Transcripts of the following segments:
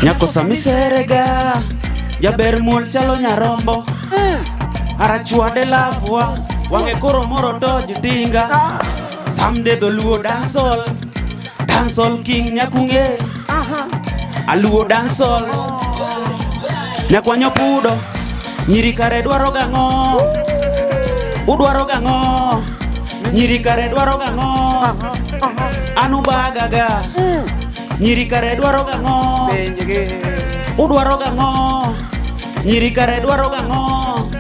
Nyako samiserega jaber muol chalo nyarombo arachuade lafwa wange koro moro toj tinga Samdee Dholuo dancehall king nyakunge aluo dancehall nyakwanyo pudo nyiri kare dwaro gang'o udwaro gang'o nyiri kare dwaro gang'o anu bagaga nyiri kare dwaro gang'o udwaro gang'o nyiri kare dwaro gang'o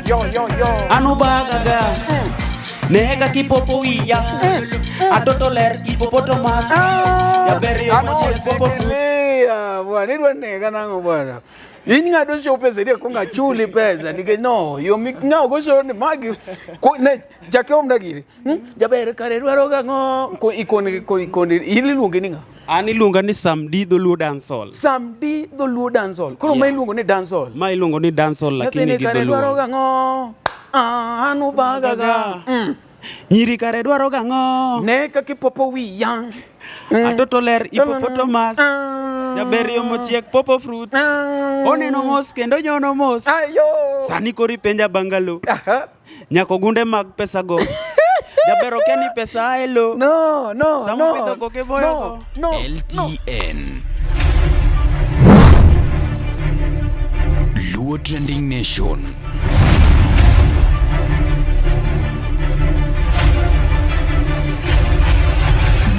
anu bagaga nega kipopo wiya atoto ler hipopotamus jaber yo mochiel popo bwana idwa nega nango bwana ingado show pesa ile konga chuli pesa nige no yo ngao go show ni magi ko ne jakom dagiri jaber kare dwaro gang'o ko ikoni ili luonge ninga ani luonga ni Samdee Dholuo dancehall. Samdee Dholuo dancehall. Koro mai luongo ni dancehall. Mai luongo ni dancehall lakini gi Dholuo. Anu bagaga. Nyiri kare dwaro gang'o. Ne ka kipopo wiya. Atoto ler hipopotamus. Jaber yo mochiek popo fruit. Oneno mos kendo nyono mos. Ayo. Sani kori penja bangalo. Nyako gunde mag pesa go. Jabero keni pesa elo. No. LTN Luo Trending Nation.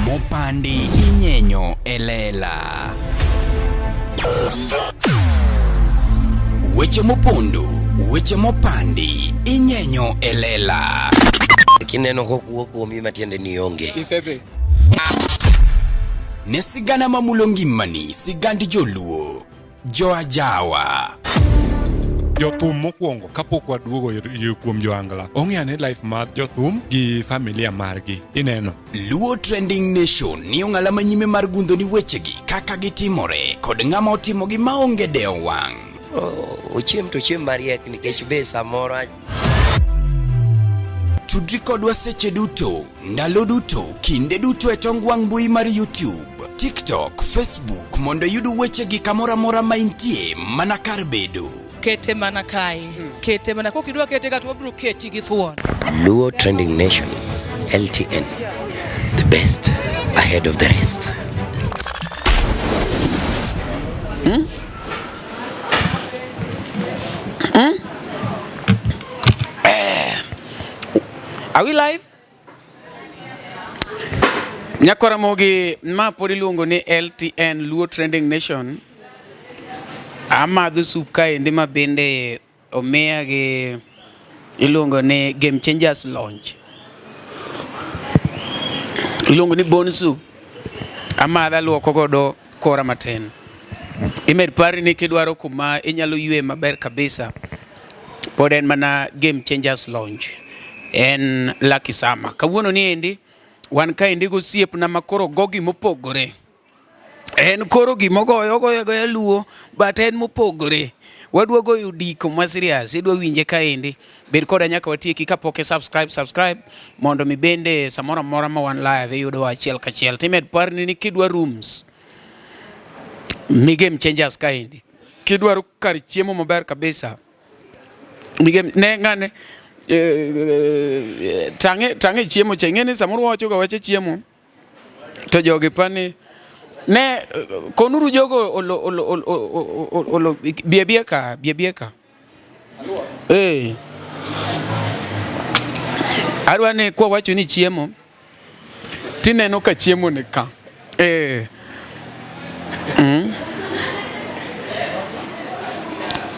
Mopandi inyenyo elela. Weche mopondo, weche mopandi inyenyo elela. Kineno ko kuomi matiende ni onge. Isebe. Ne sigana mamulongi mani, sigandi joluo, joajawa. Jothum mokwongo kapok waduogo kuom joangla. Ong'eane life mar jothum gi familia margi. Ineno. Luo Trending Nation ni ong'ala manyime mar gundo ni wechegi kaka gitimore kod ng'ama otimogi maonge deo wang'. Ochiem to chiem mariek nikech be samoro Tudri kodwa seche duto, ndalo duto, kinde duto e tong wang' mbui mar YouTube, TikTok, Facebook mondo yudu wechegi kamora mora maintie mana kar bedo. Kete mana kai. Kete mana kokidwa kete ka to bro keti gi thuon. Luo Trending Nation LTN, the best ahead of the rest. Are we live? Nyakora mogi ma podi luongo ni LTN Luo Trending Nation. Amadho sup kae ndi ma bende omiya gi iluongo ni Game Changers Launch. Iluongo ni bone soup. Amadha luoko godo kora matin. Imed pari ni kidwaro kuma inyalo yue maber kabisa. Pod en mana Game Changers Launch. En Lucky Sama. Kawuono ni endi wan ka endi go siep na makoro gogi mopogore. En koro gimogoyo goyo luo but en mopogore. Wadwa goyo diko ma serious idwa winje ka endi. Bed koda nyaka watieki kapok subscribe mondo mi bende samora mora ma wan live yudo achiel kachiel. Timed parni ni kidwa rooms mi Game Changers ka endi. Kidwaro kar chiemo maber kabisa. Mi game ne ngane tange chiemo chengene samoro wacho ga wache chiemo to jogi pani ne konuru jogo olo biebeka arwa ne kwa wacho ni chiemo tineno ka chiemo ne ka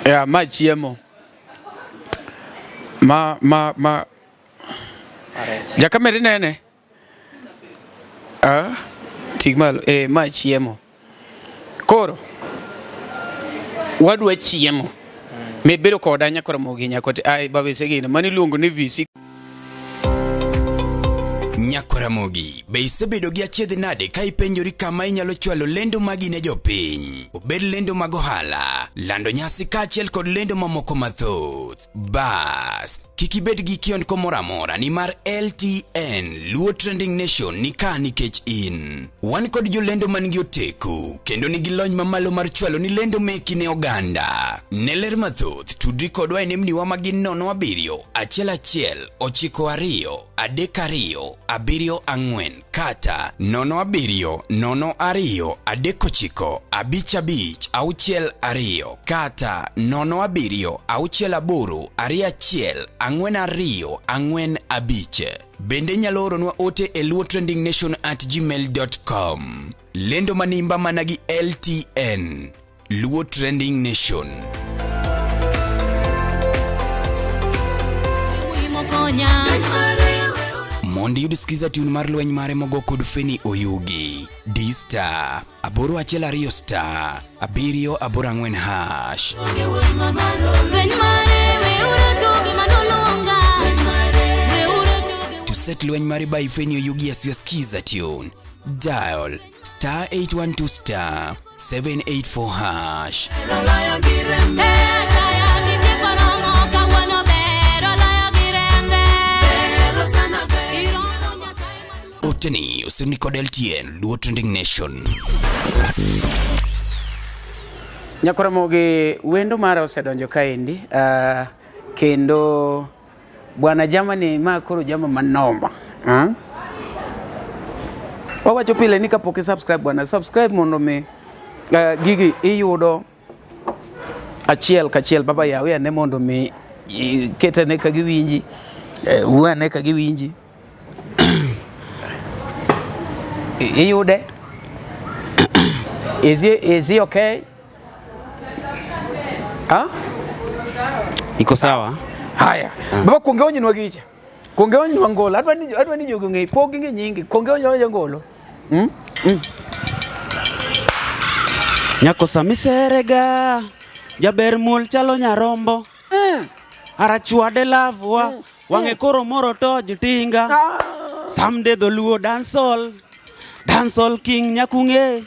ya ma chiemo ma jakamere nene tigmalo ma chiemo koro wadwa chiemo me bedo koda nyakora mogi nyakote ai babesegino mani luongo ni VC Nyakora Nyakoramogi, be isebedo gi achiedh nade ka ipenjori kama inyalo chwalo lendo magi ne jopiny? Obed lendo mag ohala, lando nyasi kaachiel kod lendo mamoko mathoth. Bas, kik ibed gi kionko moro amora nimar LTN Luo Trending Nation ni ka nikech in. Wan kod jolendo man gi oteku kendo nigi lony mamalo mar chwalo ni lendo meki ne oganda. Ne ler mathoth tudri kodwa e nembniwa magin 07 11 92 32 74 kata 07 02 39 55 62 kata 07 68 21 42 45. Bende nyalo oronwa ote e luotrendingnation@gmail.com. Lendo manimba managi LTN Luo Trending Nation. Mondi yudisikiza tune mar lweny mare mogo kod Feni Oyugi. D-Star 812 star 784 hash. To set lweny mare by Feni Oyugi as you skiza tune, dial star 812 star 784 hash. Oteni usuni kod LTN Luo Trending Nation. Nyakoramogi, wendo mara osedonjo kaendi, kendo bwana jamani ma koro jama manoma. Wawacho pile ni kapok subscribe bwana, subscribe mondo mi gigi iyudo achiel kachiel baba yawe ne mondo mi ketane ka giwinji, wane ka giwinji. Iyude? Is he okay? Iko sawa? Haya. Baba kongeonyi nwagicha. Kongeonyi nwangolo. Adwa ni jogo ng'e pogi ng'e nyingi. Kongeonyi nwangolo. Nyako samiserega. Jaber muol chalo nyarombo. Arachuade lavwa. Wange koro moro toj tinga. Samdee Dholuo dancehall. Dancehall king nyakunge.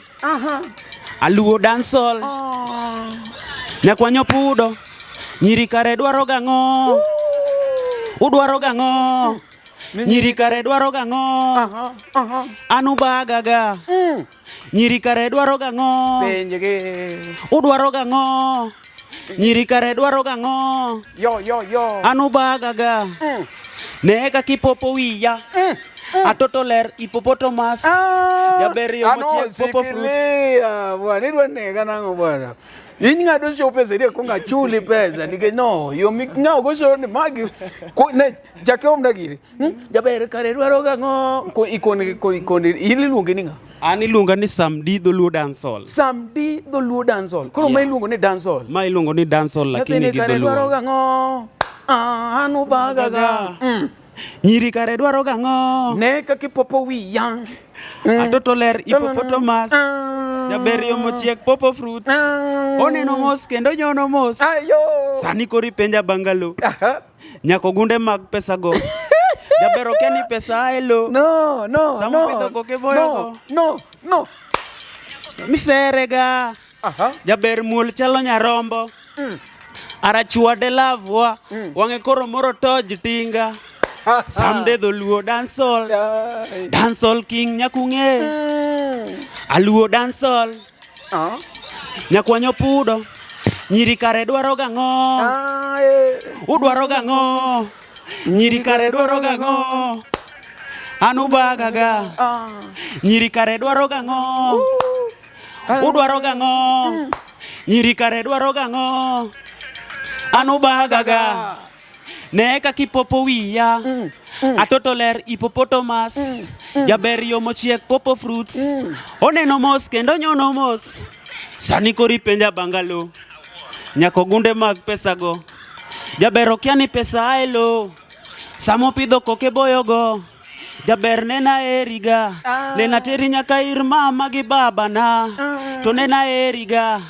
Aluo dancehall. Nyakwanyo pudo. Nyiri kare dwaro gang'o. Udwaro gang'o. Nyiri kare dwaro gang'o. Anu bagaga. Nyiri kare dwaro gang'o. Udwaro gang'o. Nyiri kare dwaro gang'o. Yo. Anu bagaga. Neka kipopo wiya. Atoto ler hippopotamus. Jaber yo mochiek popo fruits. Bwana idwa nega nango bwana. Ing'ado show pesa ile konga chuli pesa nige no yo ng'awo go show ni magi ko ne jake omdagiri. Jaber kare dwaro gang'o ko ikoni iluonge ni ng'a? An iluonga ni Samdee Dholuo dancehall. Samdee Dholuo dancehall. Koro ma iluongo ni dancehall. Ma iluongo ni dancehall lakini gi kare dwaro Dholuo. gang'o. Anu bagaga. Nyiri kare dwaro gang'o. Ne kakipopo wiya. Atoto ler hippopotamus. Jaber yo mochiek popo fruits. Oneno mos kendo nyono mos. Sani kori penja bangalo. Nyako gunde mag pesa go. Jaber okia ni pesa elo. No. Samo pidho koke boyo. No. Miserega. Jaber muol chalo nyarombo. Arachuade lavwa. Wange koro moro toj tinga. Samdee Dholuo dancehall. Dancehall king nyakunge. Aluo dancehall. Nyakwanyo pudo. Nyiri kare dwaro gang'o. Udwaro gang'o. Nyiri kare dwaro gang'o. Anu bagaga. Nyiri kare dwaro gang'o. Udwaro gang'o. Nyiri kare dwaro gang'o. Anu bagaga. Neka kipopo wiya. Atoto ler hippopotamus. Jaber yo mochiek popo fruits. Oneno mos kendo nyono mos. Sani kori penja bangalo. Nyako gunde mag pesa go. Jaber okia ni pesa elo. Samo pidho koke boyo go. Jaber nena eriga. Nena teri nyaka ir mama gi baba na. To nena eriga.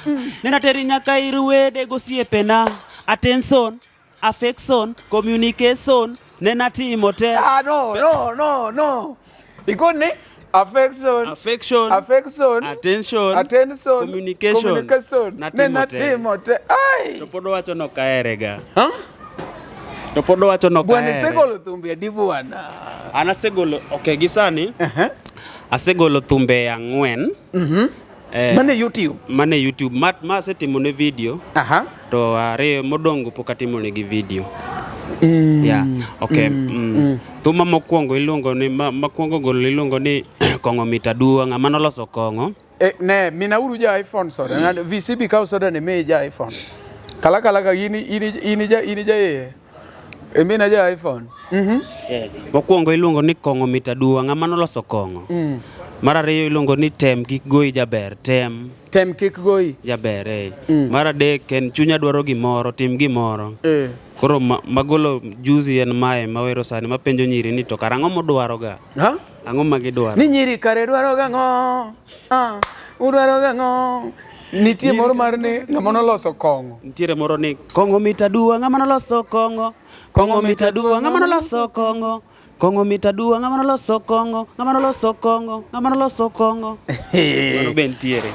Nena teri nyaka ir wede gosiepena. Attention, affection, communication. Nena timo te. No. Ikone affection, attention, communication natimo te. Ai. To pod wacho no kaerega. To pod wacho no kaere. Bwana segolo thumbe adi bwana. An asegolo gi sani. Asegolo thumbe 4. Mane YouTube. Ma asetimo ne video. To are modongo pok atimo ne gi video. Thuma mokwongo iluongo ni kong'o mit aduwa, ng'ama noloso kong'o. Ne minauru ja iPhone soda. VCB kaw soda ne me ja iPhone. Kala ka ini ja Emina ja iPhone. Mokwongo iluongo ni kong'o mit aduwa, ng'ama noloso kong'o. Mar ariyo iluongo ni tem kik goyi jaber. Tem kik goyi jaber. Mar adek en chunya dwaro gimoro, tim gimoro. Koro magolo juzi en mae mawero sani mapenjo nyiri ni to karang'o modwaro ga. Ang'o ma gidwaro? Ni nyiri kare dwaro ga ng'o. Udwaro ga ng'o. Nitie moro mar ni ng'ama noloso kong'o. Nitiere moro ni kong'o mit aduwa, ng'ama noloso kong'o. Kong'o mit aduwa, ng'ama noloso kong'o. Kong'o mit aduwa, ng'ama noloso kong'o. Ng'ama noloso kong'o. Ng'ama noloso kong'o. Mano be nitiere.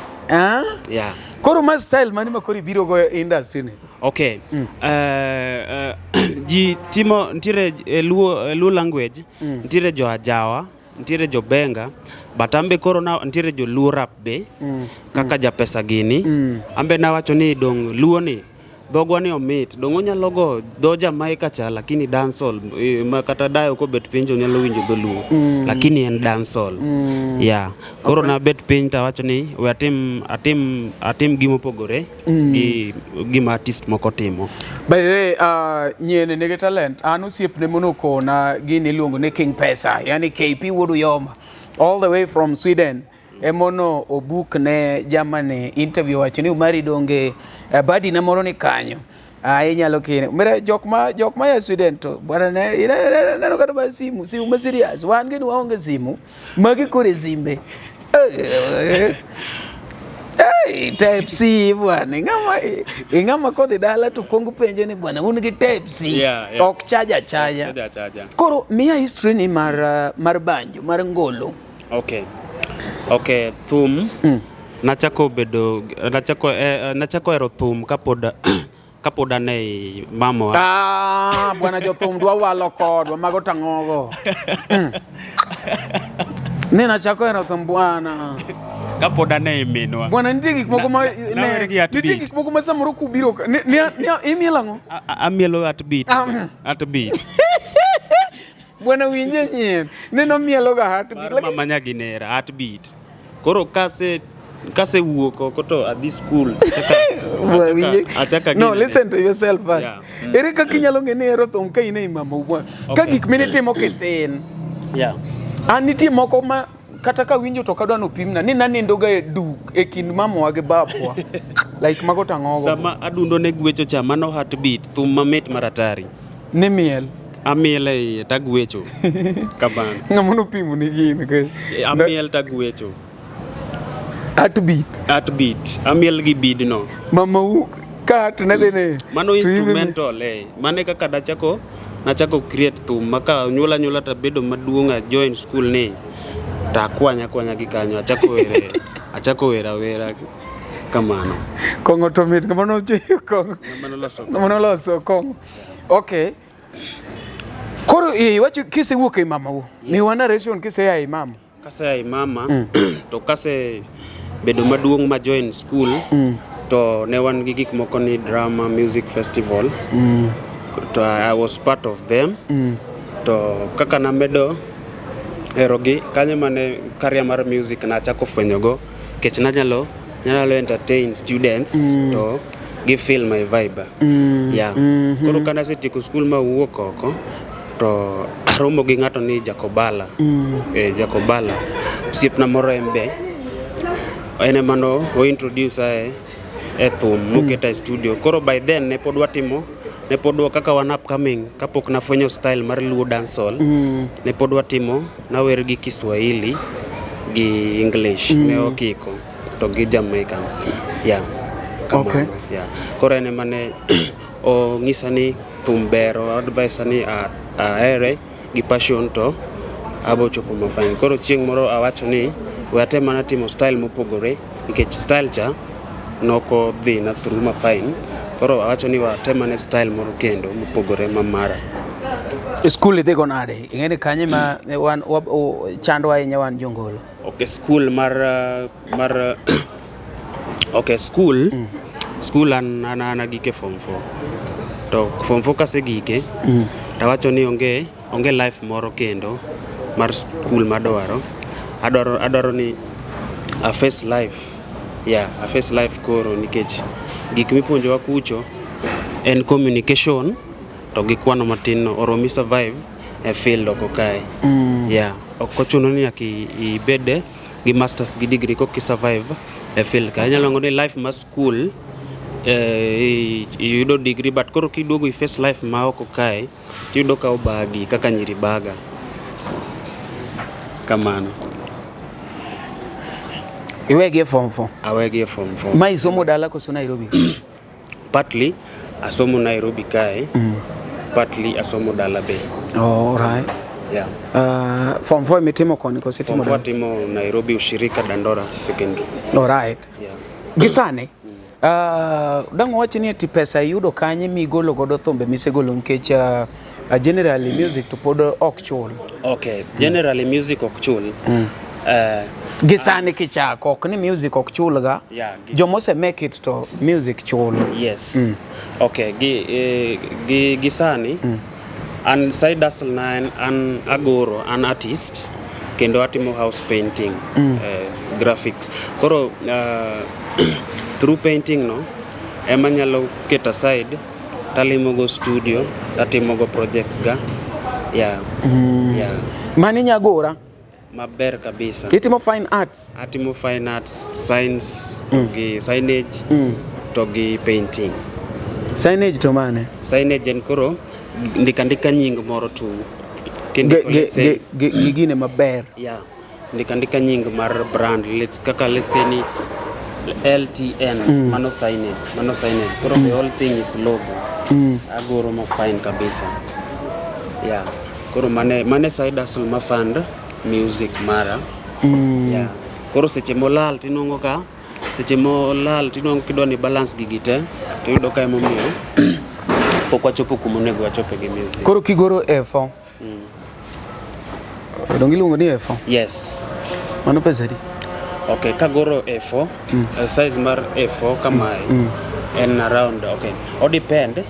Yeah. Koro ma style mani ma kori biro go industry ni. Okay. Ji timo nitiere Luo language, nitiere jo Ajawa, nitiere jo Benga, but ambe koro na nitiere jo Luo rap be, kaka ja pesa gini. Ambe na wacho ni dong Luo ni dhogwa ni omit, dong onyalo go dho Jamaica cha lakini dancehall, kata dayo ko bet pinjo nyalo winjo dho Luo, lakini en dancehall. Yeah. Koro na bet piny ta wacho ni we atim gimopogore gi gima artist moko timo. By the way, nyene nigi talent. An osiepne monoko na gini luongo ni King Pesa, yani KP Wudu Yoma, all the way from Sweden. Emono obuk ne Germany interview wacho ni umari donge badi na moro ni kanyo. Inyalo kine. Mira jok ma ya Sweden to bwana ne neno kata ba simu ma serious. Wan gini waonge simu. Magi kore zimbe. Type C bwana. Ngama kodhi dala to kongo penje ni bwana un gi type C. Ok chaja. Koro miya history ni mar banjo, mar ngolo. Okay, thum nachako ero thum kapod ane mamo. Bwana jo thum dwa walo kodwa mago tang'ogo. Ne nachako ero thum bwana. Kapod ane minwa. Bwana nitie gik moko ma nitie gik moko ma samoro kubiro. Imielo ang'o? Amielo at beat. Bwana winje nyien. Neno mielo ga heartbeat. Mama nyaginera heartbeat. Koro kase wuok oko to at this school. No, listen to yourself first. Ere kaka inyalo ng'e ni ero thum ka in e mama bwana. Ka gik minitimo kithin. An nitie moko ma kata ka winjo to kadwa no pimna ni nanindo ga duk e kind mamawa gi babwa. Like mago tang'ogo. Sama adundo ne gwecho cha mano heartbeat, thum mamit maratari. Ni miel. Amiel tagwecho. Kabana. Ngamono pimo ni gini. Amiel tagwecho. Heartbeat. Amiel gi bead no. Mama u kat na dene. Mano instrumental Mane kaka nachako create thum maka nyula ta bedo maduonga join school ni. Ta kwanya gi kanyo achako wera kamano. Kongo to mit kamano chuyo kongo. Kamano loso kongo. Okay. Koro wacho kise wuok e mama wo. Ni wana ration kise ya mama. Kase ya mama to kase bedo maduong ma join school to ne wan gi gik moko ni drama music festival. To I was part of them. To kaka na medo erogi kanyo mane career mar music na chako fwenyogo kech nyalo entertain students to give feel my vibe. Koro kana setieko school ma wuok oko to aromo gi ng'ato ni Jacobala. Jacobala siepna moro embe ene mano o introduce e thum moketa e studio. Koro by then ne pod kaka one upcoming kapok na fwenyo style mar Luo dancehall. Ne pod watimo na wer gi Kiswahili gi English ne okiko to gi Jamaican. Okay. Koro ene mane o ng'isa ni thum bero advice ni ahere gi passion to abo chopo mafine. Koro chieng' moro awacho ni we atem mana timo style mopogore nikech style cha noko dhi na through mafine. Koro awacho ni we atem mana style moro kendo mopogore mamara. School idhi go nade? Ing'eni kanye ma wan chandwa ahinya wan jongolo. Okay, school mar okay, school an gike form 4. To form 4 kasegike, tawacho ni onge life moro kendo mar school madwaro. Adwaro ni a face life. Yeah, a face life koro nikech gik mipuonjowa kucho en communication to gi kwano matin no oromi survive e field oko kae. Yeah, ok ochuno ni ibede gi masters gi degree ko ki survive e field kae. Nyalo ng'o ni life ma school yudo degree but koro kiduogo i face life ma oko kae tiyudo ka obagi kaka nyiri baga kamano. Iwegi e form 4? Awegi e form 4. Ma isomo dala koso Nairobi? Partly asomo Nairobi kae, partly asomo dala be. Oh, alright. Yeah. Form 4 imetimo koni koso itimo dala? Form 4 timo Nairobi ushirika Dandora Secondary. Alright. Yeah. Gisane? Dang' wachi ni ati pesa yudo kanye migolo godo thumbe misegolo nikech generally music to pod ok chul. Okay, generally music ok chul. Gisane kichako ok ni music ok chul ga. Yeah. Jomose make it to music chul. Yes. Okay, gisani an side hustle na an agoro, an artist kendo atimo house painting, graphics. Koro through painting no ema nyalo get aside talimo go studio, tatimo go projects ga. Yeah. Yeah. Mani nyagora? Maber kabisa. Itimo fine arts? Atimo fine arts, science, gi signage, to gi painting. Signage to mane? Signage en koro ndika nying moro tu. Gigine maber. Yeah. Ndika nying mar brand. Let's say ni LTN, mano signage. Koro the whole thing is logo. Agoro mo fine kabisa. Yeah. Koro mane side hustle ma fund music mara. Yeah. Koro seche molal tinongo kidwa ni balance gigite to yudo ka emomiyo pok wachopo kumonego wachope gi music. Koro kigoro A4. Dongi luongo ni A4? Yes. Mano pesa di? Okay, kagoro A4, size mar A4 kamae en around, okay, o depend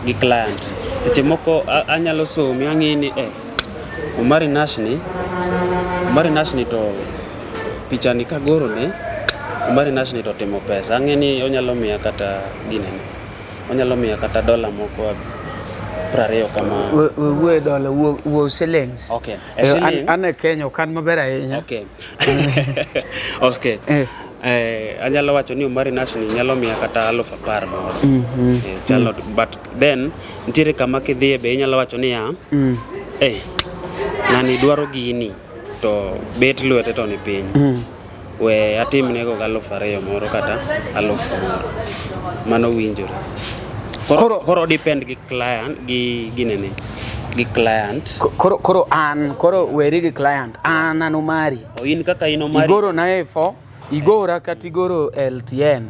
gi client. Seche moko anyalo somi ang'ini Umari Nashni to pichani kagoro ne Umari Nashni to timo pesa. Ang'eni onyalo miya kata ginene. Onyalo miya kata $20 20 kama. We dollar, we shillings. Okay. Ane Kenya kan maber ahinya. Okay. Okay. Anyalo wacho ni Umari Nashni nyalo miya kata 10,000 moro. Chalo, but then ntiere kama kidhie be inyalo wacho ni ng'ani dwaro gini to bet lwete to ni piny. We atimnego 2,000 moro kata 1,000 moro. Mano winjore. Koro depend gi client gi ginene gi client. Koro weri gi client an Umari. In kaka in Umari igoro na A4 igora kata igoro LTN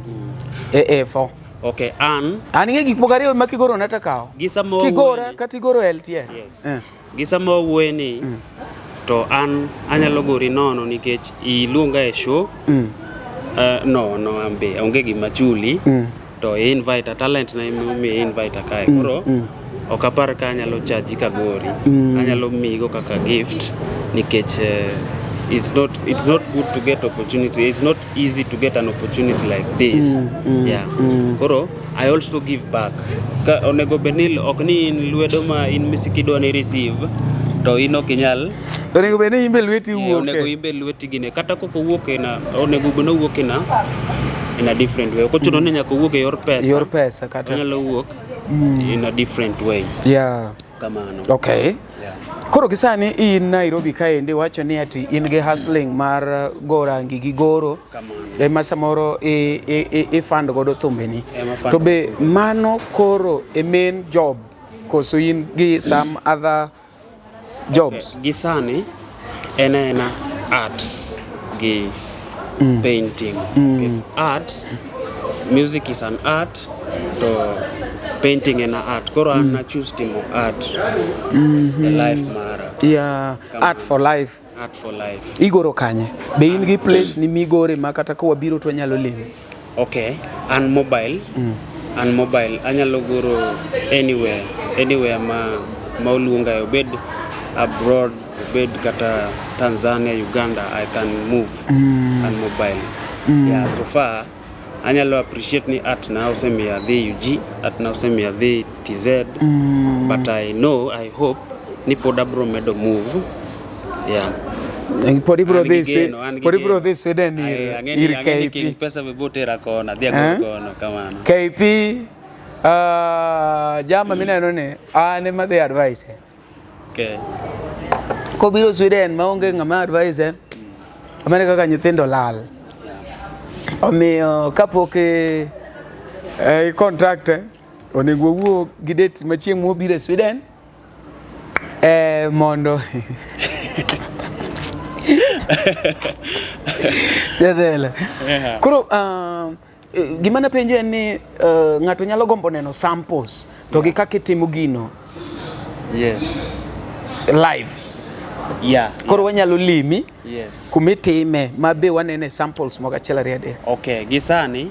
A4. Okay, an ing'e gik moko ariyo ma kigoro na takao kigora kata igoro LTN. Yes. Gisamo wuoyeni to an anyalo gori nono nikech iluonga e show. No ambe onge gima chuli. To invite a talent na mi invite kae. Koro ok apar ka anyalo charge kagori. Anyalo migo kaka gift nikech it's not good to get opportunity. It's not easy to get an opportunity like this. Yeah. Koro I also give back. Ka onego benil ok ni in lwedo ma in misikido ni receive to ino kinyal. Onego bene imbe lweti wuoke. Onego imbe lweti gine kata koko wuoke na onego bene wuoke na in a different way. Okochuno ni nyaka wuoke yor pesa kata onyalo wuok in a different way. Yeah. Kamano. Okay. Yeah. Koro kisani in Nairobi kaendi wacho ni ati in gi hustling mar gorangi gi goro ema samoro i fund godo thumbeni. To be mano koro a main job koso in gi some other jobs? Okay. Gisani ena arts gi painting. Because arts, music is an art, to painting and art. Koro an choose timo art. The life mara. Yeah, art for life. Art for life. Igoro kanye. Be in gi place ni migore makata ko wabiro to nyalo limo. Okay, and mobile. And mobile anyalo goro anywhere ma uluonga obed abroad, obed kata Tanzania, Uganda, I can move and mobile. Yeah, so far anyalo appreciate ni art na usemi the UG, art na usemi the TZ, but I hope ni podabro medo move. Yeah. Podi bro this Sweden ir KP pesa bebotera kona dia kono kamano KP jama mineno ne ane ma the advice. Okay. Ko biro Sweden maonge ngama advice amene kaka nyithindo lal. Omiyo kapok contract onego wuo gi date machieng' mo biro Sweden mondo Jadela. Kuro gimana penje ni ngato nyalo gombo neno samples to gi kaka timo gino. Yes. Live. Yeah. Koro wanyalo limi. Yes. Kumitime mabe wanene samples moga chela riade. Okay, gisani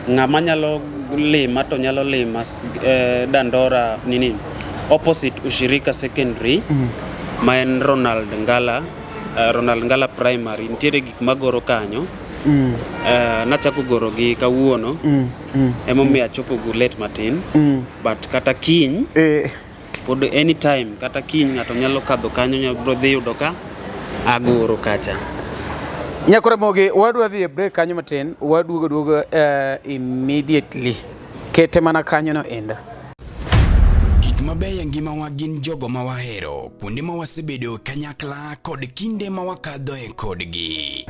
ngama nyalo lima to nyalo lima Dandora nini opposite Ushirika Secondary ma en Ronald Ngala Primary nitiere gik magoro kanyo. Nachako goro gi kawuono emomiyo achopo go late matin but kata kiny pod anytime kata kiny ngato nyalo kadho kanyo nyabro dhi yudo ka agoro kacha. Nyakore moge wadwa dhi break kanyo matin waduogo immediately kete mana kanyo no enda. Gik mabeyo ngima wa gin jogo ma wahero, kuonde ma wasebedo kanyakla kod kinde ma wakadho e kodgi.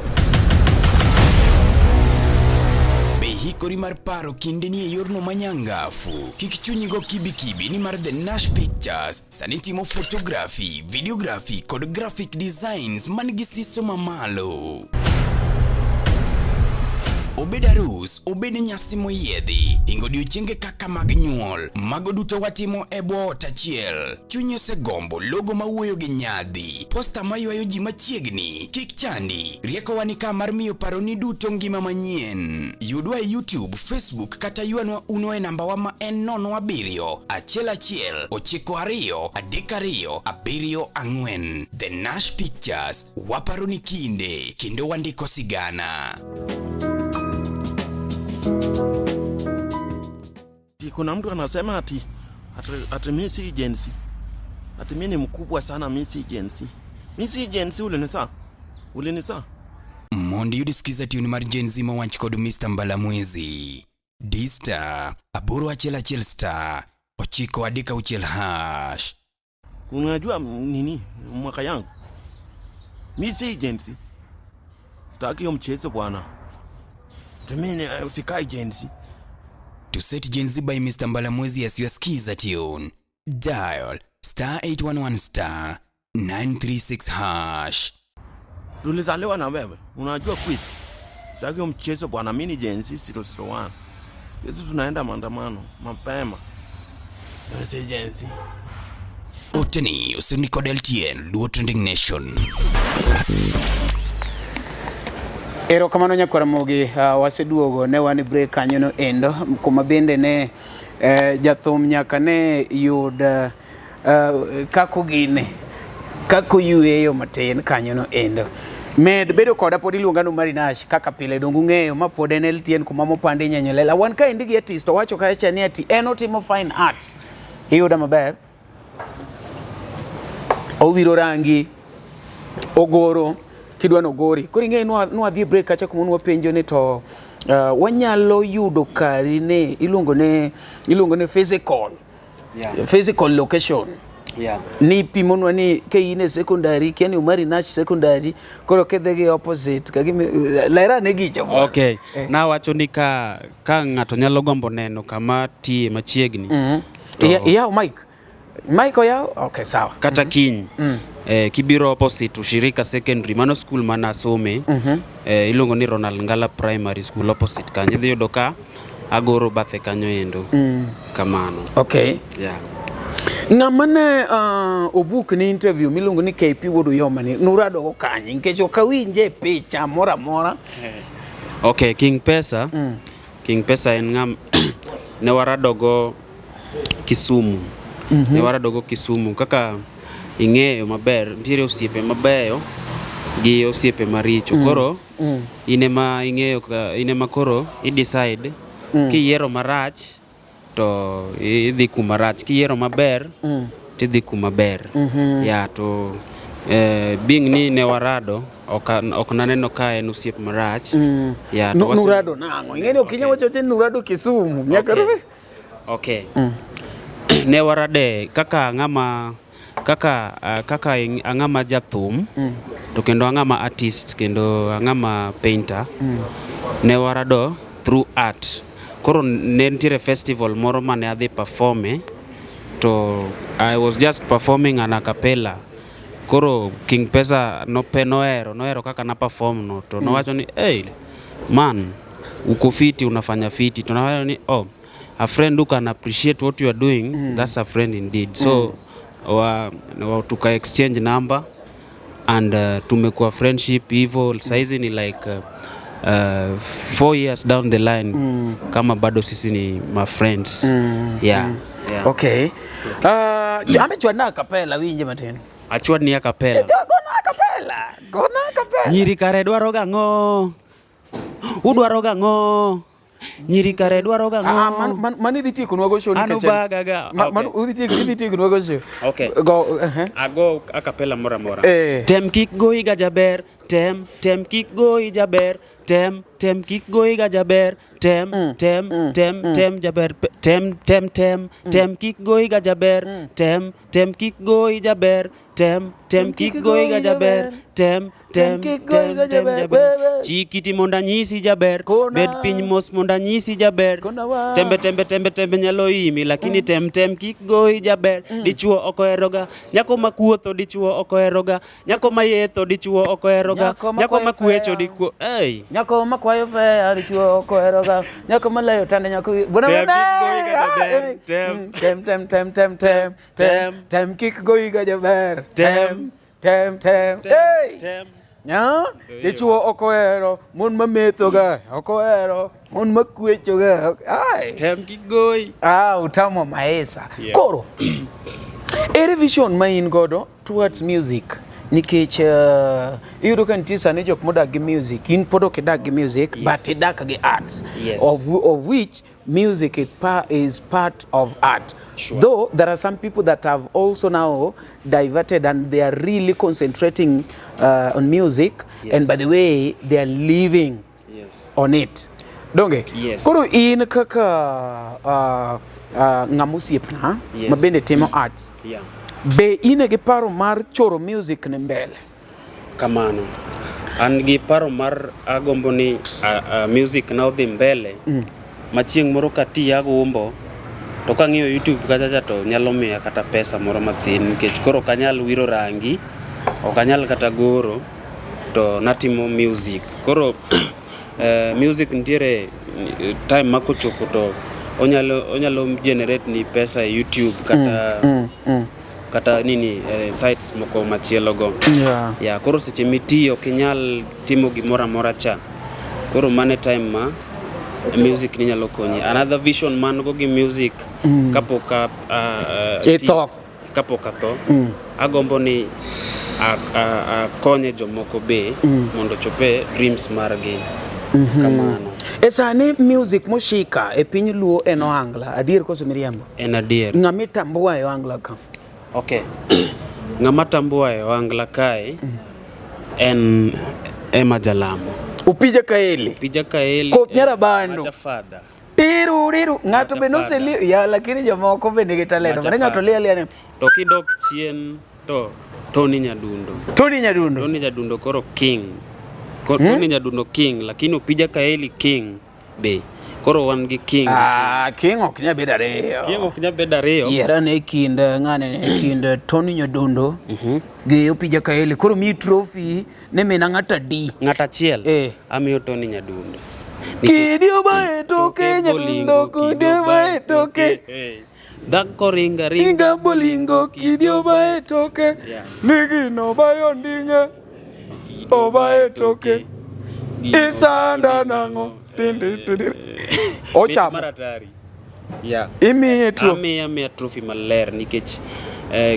Hikori mar paro kinde ni e yorno manyangafu. Kik chunyigo kibi ni mar The Nash Pictures sani timo photography, videography kod graphic designs man gi siso mamalo. Obed arus, obed nyasi moyiedhi, ingo odiochienge kaka mag nyuol, mago duto watimo e bwo ot achiel. Chunyi osegombo logo mawuoyo gi nyadhi, posta maywayo ji machiegni, kik chandi, rieko wani ka mar miyo paroni duto ngima manyien. Yudwa e YouTube, Facebook kata yuanwa uno e namba wa ma en 07 1 92 32 74. The Nash Pictures, waparoni kinde, kendo wandiko sigana. Kuna mtu anasema ati mimi si agency. Ati mimi ni mkubwa sana, mimi si agency. Mimi si agency ulinisa. Mondi yudisikiza tiuni mar Genzi mawanch kod Mr. Mbalamwezi. D-Star, aboro achiel star, 9 * Unajua nini mwaka yangu? Mimi si agency. Sitaki hiyo mchezo bwana. Mimi usikae agency. To set Genzi by Mr. Mbalamwezi as your skiza tune, dial *811 *936#. Tulizaliwa na wewe, unajua quit. Sitaki mchezo bwana, mimi ni Genzi 001. Sisi tunaenda maandamano mapema. Sisi Genzi. Oteni usiniko LTN, Luo Trending Nation. Ero kamano nyakwara mogi waseduogo ne wani break kanyo no endo kuma bende ne jathum nyaka ne yud kako gine kako yueyo matin kanyo no endo. Med bedo koda pod iluonga no Marinash kaka pile dongu ng'eyo ma pod en LTN kuma mopande nyanyolela. Wan ka indigi artist to wacho kacha ni ati en otimo fine arts. Iyuda maber. Owiro rangi, ogoro, kidwa nogori. Koro ing'e nwa dhi break kacha kuma nwa penjo ni to wanyalo yudo kari ne iluongo ne physical. Yeah. Physical location. Yeah. Ni pimonwa ni ke ine secondary keni Marinash secondary koro kedhegi opposite kagime lera ne gicha. Okay. Na wacho ni ka ngato nyalo gombo neno kama tie machiegni. Yeah, Mike. Michael yao? Okay, sawa. Kata kiny. Kibiro opposite Ushirika Secondary, mano school mana asome. Iluongo ni Ronald Ngala Primary School opposite kanyo. Idhi yudo ka agoro bathe kanyo endo. Kamano. Okay. Yeah. Ng'amane obuk ni interview miluongo ni KP Wuodu Yomani nurado go kanye nikech okawinje picha mora mora. Okay, King Pesa en ngam ne waradogo Kisumu. Ne waradogo Kisumu kaka ing'eyo maber, nitiere osiepe mabeyo gi osiepe maricho. Koro inema ing'eyo inema koro decide kiyiero marach to idhi kuma rach, kiyiero maber tidhi kuma ber. Ya to being ni ne warado ok naneno ka en osiep marach. Ya to nurado nango ing'eni okinya wacho tin nurado Kisumu nyaka okay. Ne warade kaka ang'ama jathum to kendo ang'ama artist kendo ang'ama painter. Ne warado through art. Koro ne nitiere festival moro mane adhi performe to I was just performing an a cappella. Koro King Pesa nohero kaka na perform no to nowacho ni hey man uko fiti, unafanya fiti. To nawacho ni a friend who can appreciate what you are doing, that's a friend indeed. So tuka exchange number and tumekuwa friendship hivyo. Saizi ni like 4 years down the line kama bado sisi ni my friends. Yeah. Okay. Amechwa na kapela winje mateni. Achwa ni kapela. Gona kapela. Nyiri kare dwaro gang'o. Udwaro gang'o. Nyiri kare dwaro gang'o. Mani dhi tieko nwago show nikech. Anu bagaga. Manu udhi tieko nwago show. Okay. Go Ago a kapela mora. Tem kik goyi ga jaber. Tem kik goyi jaber. Tem kik goyi ga jaber. Tem jaber. Tem kik goyi ga jaber. Tem kik goyi jaber. Tem kik goyi ga jaber. Tem jaber. Chikiti monda nyisi jaber. Bed piny mos monda nyisi jaber. Tembe nyalo imi lakini tem kik goyi jaber. Dichuo okoheroga. Nyako makuotho dichuo okoheroga. Nyako mayetho dichuo okoheroga. Nyako makwecho dichuo. Hey. Nyako makwayo fe dichuo okoheroga. Nyako malayo tande nyako. Tem kik goyi ga jaber. Tem. Hey. Nya, dichuo okohero, mon mametho ga, okohero, mon makwecho ga. Ai. Tem kik goyi. Utamo maesa. Koro. Ere vision ma in godo towards music. Nikech iyudo ka nitie sani jok modak gi music, in pod ok idak gi music, but idak gi arts, of which music is part of art. Sure. Though there are some people that have also now diverted and they are really concentrating on music, and by the way they are living on it. Donge? Yes. Koro in kaka ngamusiepna mabende timo arts. Be ine gi paro mar choro music ne mbele? Kamano. An gi paro mar agombo ni music na odhi mbele. Machieng' moro kati agombo to kang'iyo YouTube kacha to nyalo miya kata pesa moro mathin nikech koro kanyal wiro rangi, ok anyal kata goro to natimo music. Koro music nitiere time makochopo to onyalo generate ni pesa e YouTube kata nini sites moko machielo go. Ya koro seche mitiyo kinyal timo gimoro amora cha. Koro mane time ma music ni nyalo konyi. Another vision man go gi music kapoka agombo ni konye jomoko be mondo chope dreams margi. Kamano. Sani music moshika e piny Luo en Ohangla, adier koso miriambo? En adier. Ng'ama tambua e Ohangla ka? Okay. Ng'ama tambua e Ohangla kae en Emma Jalamo. Upija Kaeli. Koth Nyarabando. Majafada. Tiru. Ng'ato be noseli ya lakini jomoko be nigi talento. Mane ng'ato lia. To kidok chien to Tony Nyadundo koro king. Tony Nyadundo king lakini Upija Kaeli king be Koro wan gi king. King ok nya bedo ariyo. King ok nya bedo ariyo. Yiera ne kind ng'ane kind Tony Nyadundo gi Opija Kaele. Koro mi trophy ne mina ng'ata di. Ng'ata achiel. Amiyo Tony Nyadundo. Kidio bae toke Nyadundo kidio bae toke. Dhako ringa bolingo kidio bae toke. Nigi no bayo ndinge. Obae toke. Isanda nango. Ochamo. Maratari. Yeah. Imiye trophy. Amiya trophy maler nikech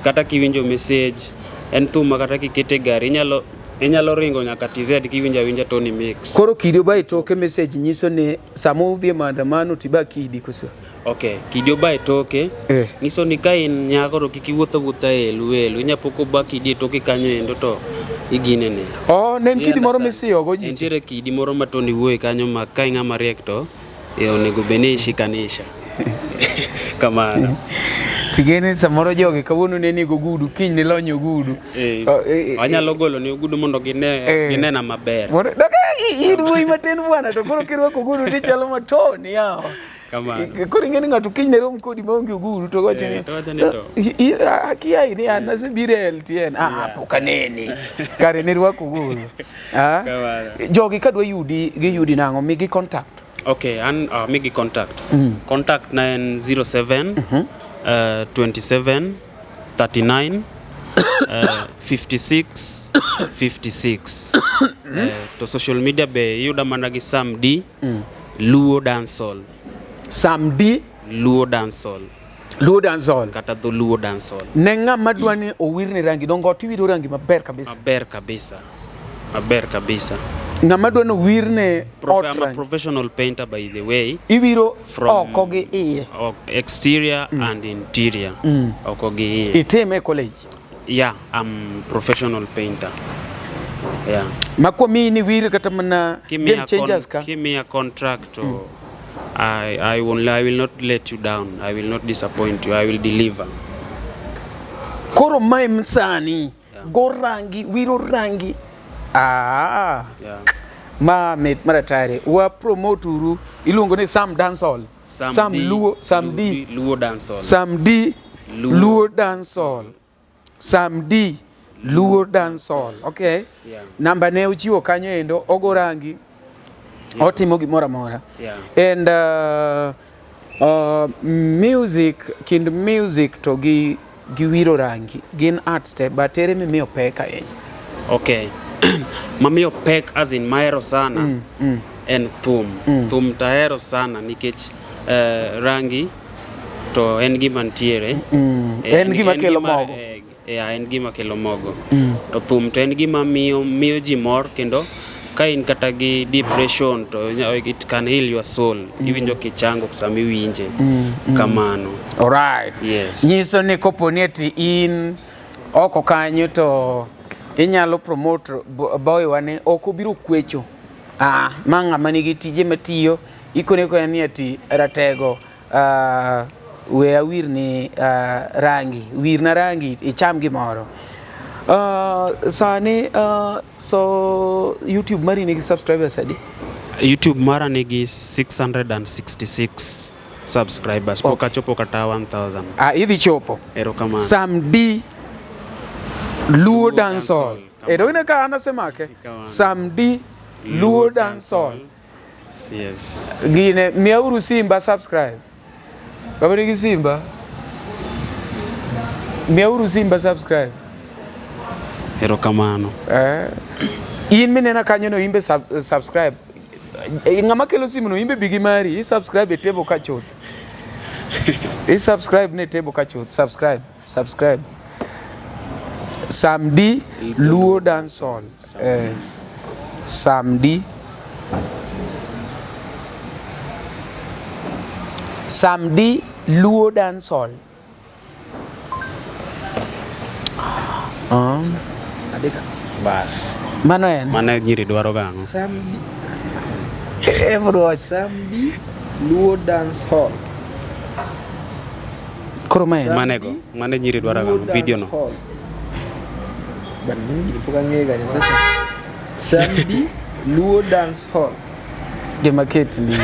kata kiwinjo message en thuma kata kikete gari inyalo ringo nyaka TZ kiwinja Tony Mix. Koro kidio bae toke message nyiso ni samo udhi maandamano tiba kidi koso. Okay, kidio bae toke nyiso ni ka in nyako to kik iwuotho elu inyapoko ba kidi toke kanyo endo to igine ne. Nen kidi moro misiyo go ji. Nitiere kidi moro ma Tony wuoye kanyo ma ka ng'ama riek to onego bene ishikanisha. Kamano. Tigene samoro jogi kawuono ne nigo gudu kiny ne lonyo gudu. Anyalo golo ni gudu mondo ginena maber. In wuoyi matin bwana to koro kirwako gudu tichalo ma Tony yawa. Kamano. Koro ing'eni ng'ato kiny ne rom kodi maonge gudu to wacho ni. Akiai ni an asebire LTN. Poka neni. Kare ne rwako gudu. Jogi kadwa yudi nang'o migi contact. Okay, migi contact. Contact na en 07 27 39 56 56. To social media be yuda mana gi Samdee Luo Dancehall. Samdee Luo Dancehall. Luo Dancehall. Kata Dholuo Dancehall. Ne ng'ama dwani owirne rangi dongo tiwiro rangi maber kabisa. Ng'ama dwani owirne I'm a professional painter by the way. Iwiro oko gi iye. Exterior and interior. Oko gi iye. Itime college. Yeah, I'm professional painter. Yeah. Makomi ni wir kata mana game changers ka. Give me a contract. I will not let you down. I will not disappoint you. I will deliver. Koro mai msani go rangi wiro rangi. Yeah. Met maratare wa promote uru ilungo ni Sam Dancehall. Samdee Luo Dancehall. Samdee Luo Dancehall. Samdee Luo Dancehall. Okay. Yeah. Namba ne uchiwo kanyo endo ogo rangi. Otimo gimora mora. Yeah. And music to gi wiro rangi gin art step but ere miyo peka Okay. Mamiyo pek as in maero sana en thum taero sana nikech rangi to en gima ntiere en gima kelo mogo en gima kelo mogo to thum to en gima miyo ji mor kendo ka in kata gi depression to it can heal your soul iwinjo kichango sama iwinje kamano. Alright. Yes. Nyiso ni koponi ati in oko kanyo to inyalo promote boy wane oko biro kwecho manga manigi tije matiyo ikone ko yani ati ratego we awir ni rangi wirna rangi icham gimoro sani so YouTube mari nigi subscribers adi? YouTube mara nigi 666 subscribers. Poka chopo kata 1000. Idhi chopo. Erokamano. Samdee Luo Dancehall. Ina ka anasema ke Samdee Luo Dancehall. Yes. Gine miauru Simba subscribe. Kama ni Simba. Miauru Simba subscribe. Erokamano. In minena kanyo no imbe subscribe. Ngama kelo simu no imbe bigi mari subscribe table kachot. Subscribe ne table kachot. Subscribe. Samdee Luo Dancehall. Samdee Luo Dancehall. Adeka. Bas. Mano nyiri dwaro gango. Samdee. Everyone Samdee Luo Dancehall. Koro mane nyiri dwaro gango video no. Samdee Luo Dancehall. Gemaketi ni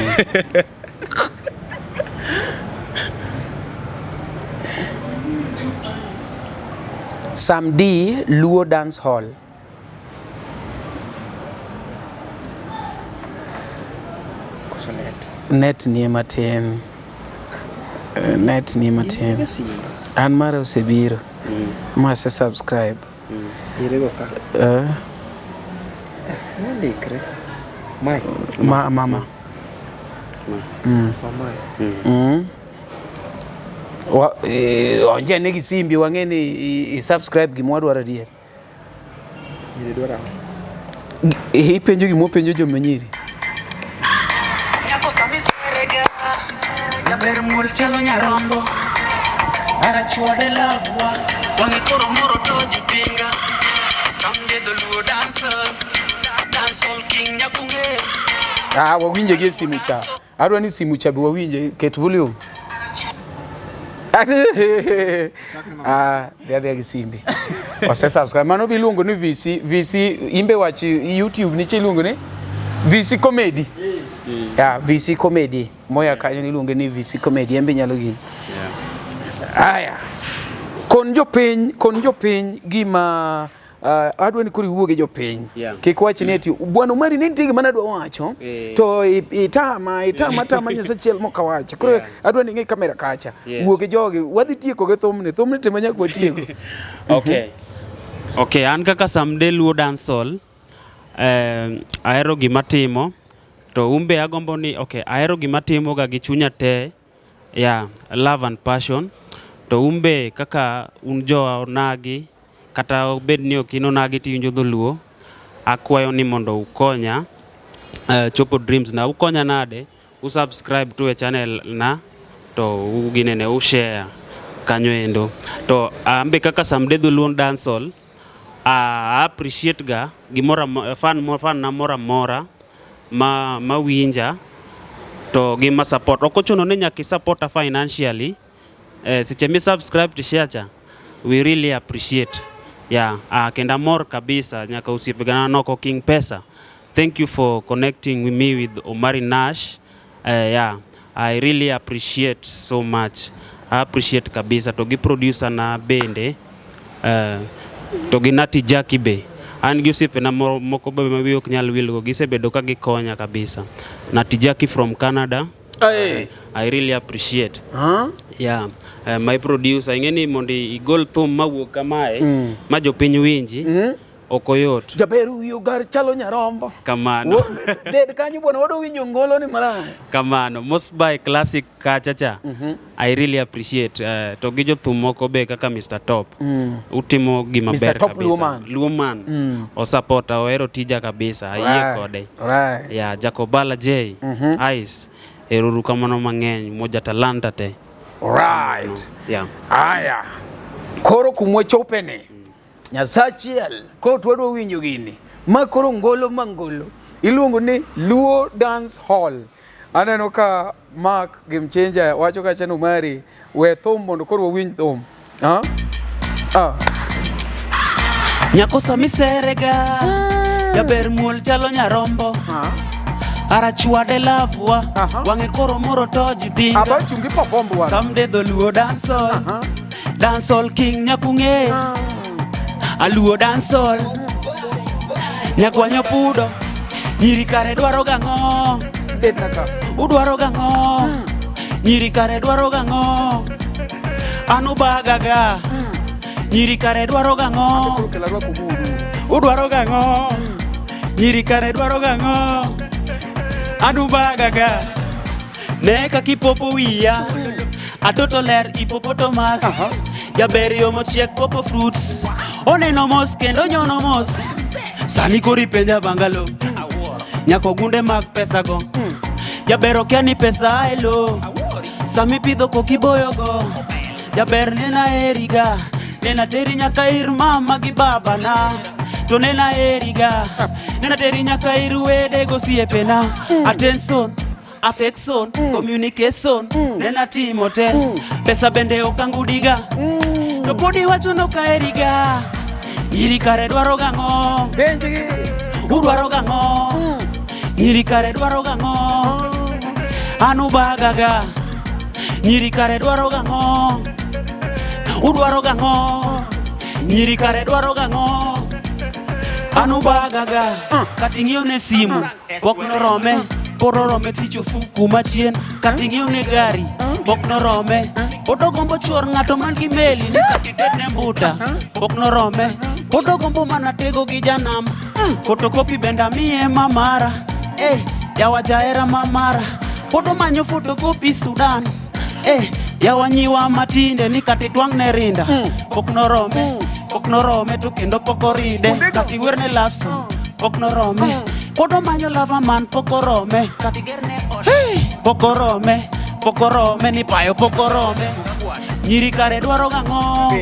Samdee Luo Dance Hall. Net ni matin. Net ni matin. An mara osebiro. Ma se subscribe. Irego ka. Mondikre. Mai. Mama. Onje ne gisimbi wang'eni i subscribe gimwa dwaro adier. Nyiri dwaro. Ipenjo gimo penjo joma nyiri. Nyako sami serega. Jaber mul chalo nyarombo. Ara chuode lavwa. Wangi koro moro toji pinga. Samdee Dholuo dancehall king nyakunge. Wawinje gi simu cha. Adwa ni simu cha bi wawinje ket volume. Dia gisimbi. Wase subscribe. Mano biluongo ni VC imbe wachi YouTube ni chiluongo ni VC Comedy. VC Comedy. Moya kanyo ni luongo ni VC Comedy embe nyalo gin. Aya. Kon jopiny gima adwa ni kuri wuoge jopiny. Kik wach ni ati bwana Umari ni ntige mana dwa wacho to itama nyesa chiel moka wacho. Koro adwa ni ngi kamera kacha. Wuoge jogi wadhi tieko ge thumni te manya kwa tieko. Okay, an kaka Samdee Luo dancehall ahero gima timo to umbe agombo ni ahero gima timo ga gi chunya te. Love and passion. To umbe kaka unjo onagi kata obed ni okino nagi ti unjo Dholuo, akwayo ni mondo ukonya chopo dreams na ukonya nade usubscribe to e channel na to uginene ushare kanyo endo. To ambe kaka Samdee Dholuo dancehall appreciate ga gimora fan na mora ma winja to gima support okochuno ne nyaki support financially. Siche mi subscribe to share we really appreciate. Kenda more kabisa nyaka usipigana noko King Pesa. Thank you for connecting with me with Omari Nash. I really appreciate so much. I appreciate kabisa to gi producer na bende to gi Nati Jackie be. An gi usipe na moko be mabi ok nyal wilgo gisebedo ka gikonya kabisa. Nati Jackie from Canada. I really appreciate. My producer ingeni mondi igol thum mawuok kamae ma jopiny winji okoyot. Jaberu yugar chalo nyarombo. Kamano. Ded kanyo bwana wado winjo ngolo ni maraya. Kamano. Most by classic kachacha. I really appreciate. To gi jothum moko be kaka Mr. Top. Utimo gima ber kabisa. Mr. Top Luoman. O supporta ohero tija kabisa. Ayie kode. Jacobala J. Ice. Eruru kamano mang'eny moja talanta te. Right. Aya. Koro kumwe chopene. Nyasachiel. Ko twado winjo gini. Ma koro mangolo. Iluongo ni Luo Dance Hall. Aneno ka Mark Game Changer wacho ka chano Umari we thum mondo koro winj thum. Nyako sami serega. Jaber muol chalo nyarombo. Ara chuade lavwa. Wange koro moro toji dinga. Aba chungi perform bwana. Samdee Dholuo dancehall. Dancehall king nyakunge. Aluo dancehall. Nyakwanyo pudo. Nyiri kare dwaro gang'o. Udwaro gang'o. Nyiri kare dwaro gang'o. Anu bagaga. Nyiri kare dwaro gang'o. Udwaro gang'o. Nyiri kare dwaro gang'o. Anu bagaga. Neka kipopo wiya. Atoto ler hippopotamus. Jaber yo mochiek popo fruits. Oneno mos kendo nyono mos. Sani kori penja bangalo. Nyako gunde mag pesa go. Jaber okia ni pesa aelo. Sami pidho kokiboyo go. Jaber nena eriga. Nena teri nyaka ir mama gi baba na. To nena eriga. Nena teri nyaka ir wede go siepena. Attention. Affection, communication, nena timote, pesa bende okangudiga, to podi wacho no kaeriga, iri kare dwaro gang'o, udwaro gang'o, iri kare dwaro gang'o, anu bagaga nyiri kare dwaro gang'o udwaro gang'o nyiri kare dwaro gang'o anu bagaga kating'io ne simu pok norome pod orome tich ofuku machien kating'io ne gari pok norome pod ogombo chuor ng'ato man gi meli ni katited ne mbuta pok norome pod ogombo mana tego gi janam fotokopi benda miye mamara yawa jaera mamara pod omanyo fotokopi Sudan yawa nyiwa matinde ni kati twang' ne rinda pok norome to kendo pok oride kati werne love song pok norome pod omanyo lava man pok orome kati gerne pok orome ni payo pok orome nyiri kare dwaro gang'o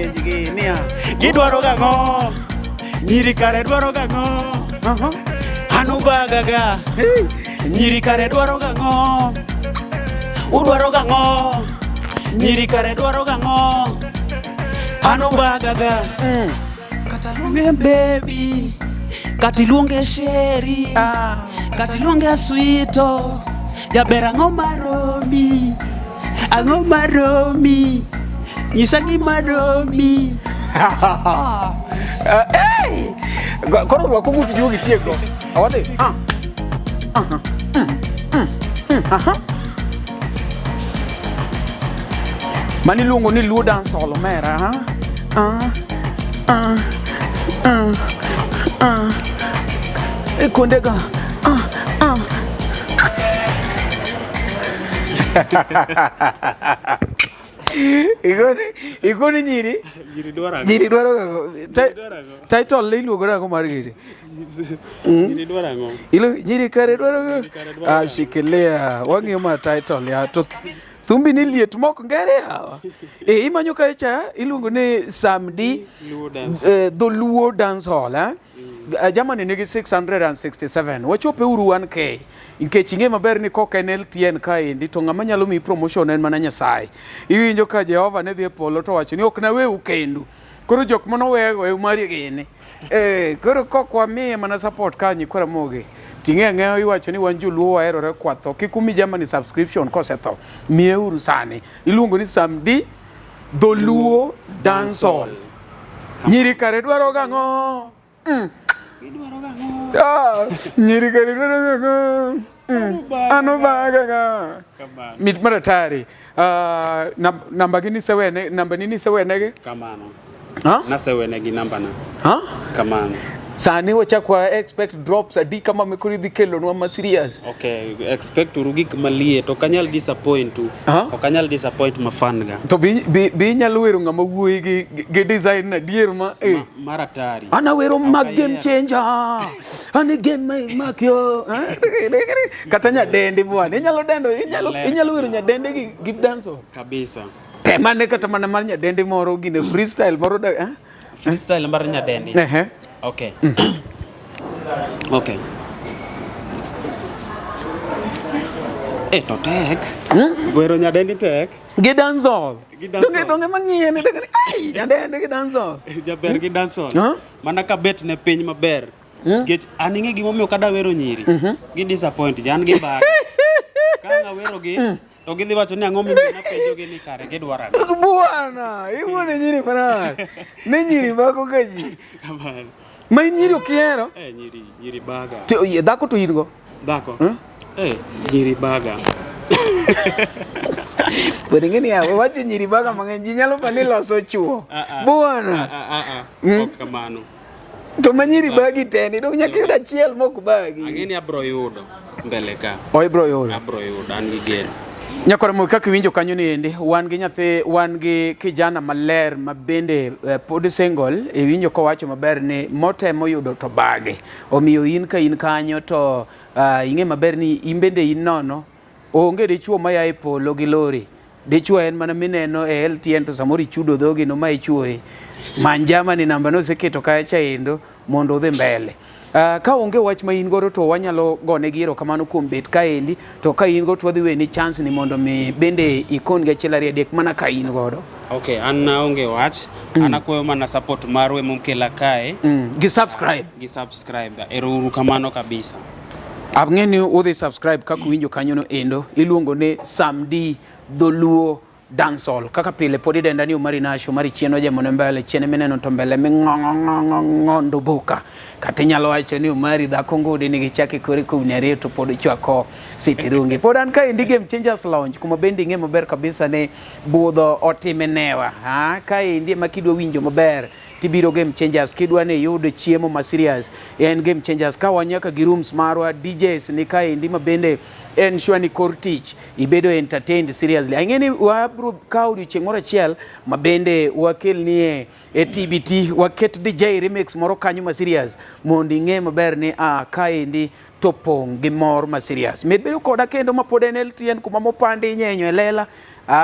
gidwaro gang'o nyiri kare dwaro gang'o anu bagaga nyiri kare dwaro gang'o udwaro gang'o nyiri kare dwaro gang'o anu bagaga kata luonge baby kati luonge sheri kati luonge sweeto jaber ang'o maromi nyisa gima romi Koro rwako butu juo gitiego. Awade. Mani luongo ni Luo dance hall omera, kondega. Igoni nyiri dwaro gago title le iluogo rago mar giri nyiri kare dwaro gago shikilia wang'iyo ma title ya to thumbi ni liet mok ngere hawa imanyo kae cha iluongo ni Samdee Dholuo dance hall Germany nigi 667 wachope uru 1K nikech ing'e maber ni kok en LTN kaendi to ng'ama nyalo mi promotion en mana Nyasaye. Iwinjo ka Jehova ne dhi e polo to wacho ni ok na weu kendu koro jok manowego mari gini koro kok wamiye mana support kanyi kora moge ting'e ng'eyo iwacho ni wan joluo waherore kwatho kik umi Germany subscription kosetho miye uru sani iluongo ni Samdee Dholuo dance hall nyiri kare dwaro gang'o nyiri kare dwaro gang'o anu bagaga mit maratari namba gini sewene namba nini sewenege kamano nasewenegi namba na kamano sani wachakwa expect drops adi kama mekuri dhi kelo nwa ma serious expect urugik malie to kanyal disappoint tu okanyal disappoint mafanga to bi nyalo wero ngama wuoyi gi design na dier ma maratari ana wero mag game changer ani game makyo kata nyadende bwana inyalo wero nyadende gi dance kabisa temane kata mana mar nyadende moro gine freestyle moro freestyle mar nyadende Okay. Okay. To tek. Gwero nyadendi tek. Gi dancehall. Donge mang'iye ni nyadende gi dancehall. Jaber gi dancehall. Mana ka bet ne piny maber. Gech aning'e gimomiyo kada wero nyiri. Gi disappoint jan gi bar. Ka ng'awero gi to gidhi wacho ni ang'o mimi napenjo gi ni kare gidwara. Bwana, iwone nyiri farar. Ne nyiri bako gaji. Ma nyiri okiero? Nyiri baga. To dhako to irgo? Dhako? Nyiri baga. Bende ngeni ya wacho nyiri baga mang'eny ji nyalo pani loso chuo. Bwana. Ok kamano. To ma nyiri bagi teni do nyaka yudo achiel mok bagi. Ang'eni abro yudo mbele ka. Ibro yudo. Abro yudo an gi geno. Nyakore mo kaka winjo kanyo ni ende wan gi nyathi wan gi kijana maler mabende pod single winjo ko wacho maber ni motemo yudo to bage omiyo in ka in kanyo to ing'e maber ni imbende in nono onge dichuo maya e polo gi lori dichuo en mana mineno e LTN to samori chudo dhogi no mai chuori manjama ni namba no seketo kacha endo mondo udhi mbele. Ka onge wach ma in goro to wanyalo gone giro kamano kuom bet kaendi to ka in go to wadhi weni chance ni mondo mi bende ikon ga chelari adek mana ka in godo. An onge wach anakweyo mana support marwe mumkela kae gi subscribe ero uru kamano kabisa. Abngeni udhi subscribe kaka winjo kanyo no endo iluongo ne Samdee Dholuo dancehall kaka pile podi denda ni umari nasho mari chieno je mone mbele chiene meneno to mbele ngondo boka kata nyalo wacho ni umari dhako ngudi ni gichaki kore kumnyari to pod chwako sitirungi pod an ka indi Game Changers Lounge kuma bendi nge maber kabisa ne budho otimenewa ka indi makidwa winjo maber tibiro Game Changers kidwa ne yud chiemo ma serious en Game Changers ka wanyaka gi rooms marwa DJs ni ka indi mabende en shwani kortich ibedo entertained seriously angeni wabro kaudio chengora chiel mabende wakel nie TBT waket DJ remix moro kanyo ma serious mondi nge maber ni ka indi topong gi mor ma serious medbedo koda kendo mapod en LTN kuma mopandi nyenyo elela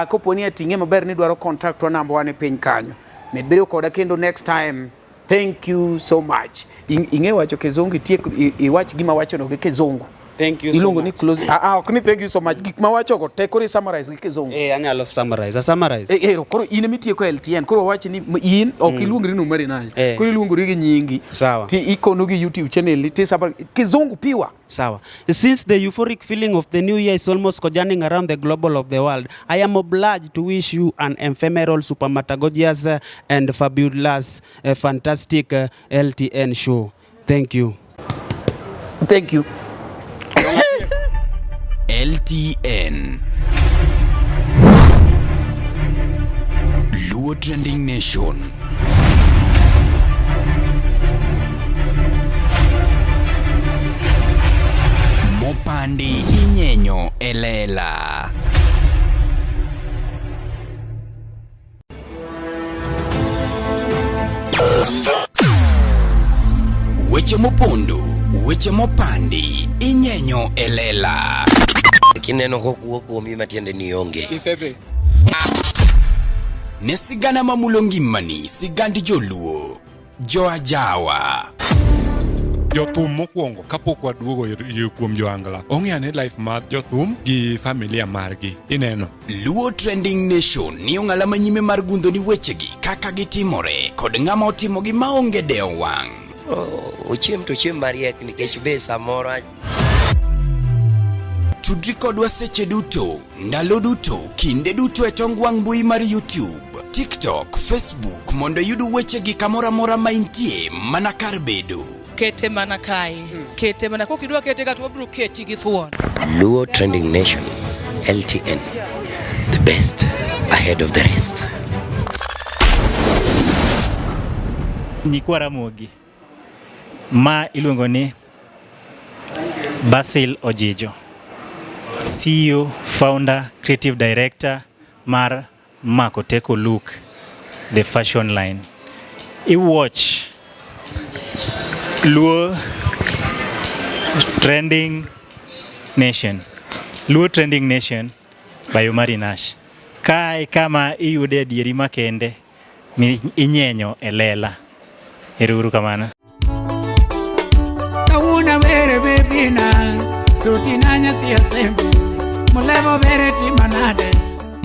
koponi atinge maber ni dwaro contact wa number 1 e piny kanyo medbedo koda kendo next time. Thank you so much. Inge wacho kezongo iwach gima wacho no kezongo. Thank you so Ilongo much. ni close. Okni thank you so much. Gik ma wacho go te kori summarize gi kezongo. Anyalo summarize. Summarize. Koro in mitiye ko LTN. Koro wacho ni in ok iluongri no mari nayo. Koro iluongori gi nyingi. Sawa. Ti ikono gi YouTube channel ti kezongo piwa. Sawa. Since the euphoric feeling of the new year is almost conjoining around the global of the world, I am obliged to wish you an ephemeral, supermatagodious and fabulous, fantastic LTN show. Thank you. Thank you. LTN Luo Trending Nation. Mopandi inyenyo elela. Weche mopondo, weche mopandi inyenyo elela. Kineno kokuok kuomi matiende ni onge. Isebe. Ne sigana mamulo ngimani, sigandi joluo, joajawa. Jothum mokwongo kapok waduogo kuom joangla ong'eane life mar jothum gi familia margi ineno. Luo Trending Nation ni ong'ala manyime mar gundo ni wechegi kaka gitimore kod ng'ama otimogi maonge deo wang'. Ochiem to chiem mariek nikech be samoro Tudri kodwa seche duto, ndalo duto, kinde duto e tong wang' mbui mar YouTube, TikTok, Facebook mondo yud wechegi kamora mora ma intie mana kar bedo. Kete mana kai. Kete mana kokidwa kete kata wabro keti gi thuon. Luo Trending Nation, LTN, the best ahead of the rest. Nyikwara Mogi ma iluongo ni Basil Ojijo, CEO, founder, creative director mar Makoteko Look, the fashion line. I watch Luo Trending Nation. Luo Trending Nation by Umari Nash. Kai kama iyude dieri makende inyenyo elela. Eruru kamana. Kauna bere bebina tutinanya tia sembe mulevo bere timanade.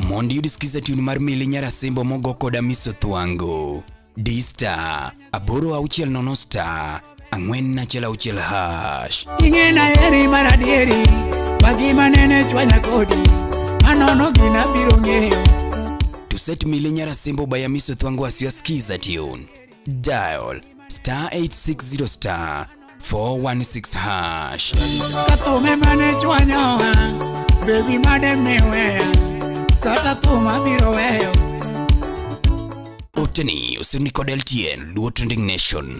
Mondi yudisikiza tuni mar mili nyara sembo mogo koda miso thuango. D-Star, aboro auchiel nono star, ang'wen nachiel auchiel hash. Ingena eri maradieri, bagima nene chwanya kodi, manono gina biro ng'eyo. To set mili nyara sembo baya miso thuango asiwa skiza tune. Dial star 860 star 416 hash. Katome mane chwanya baby made mewea, kata tuma biro weyo. Oteni, usini kod LTN, Luo Trending Nation.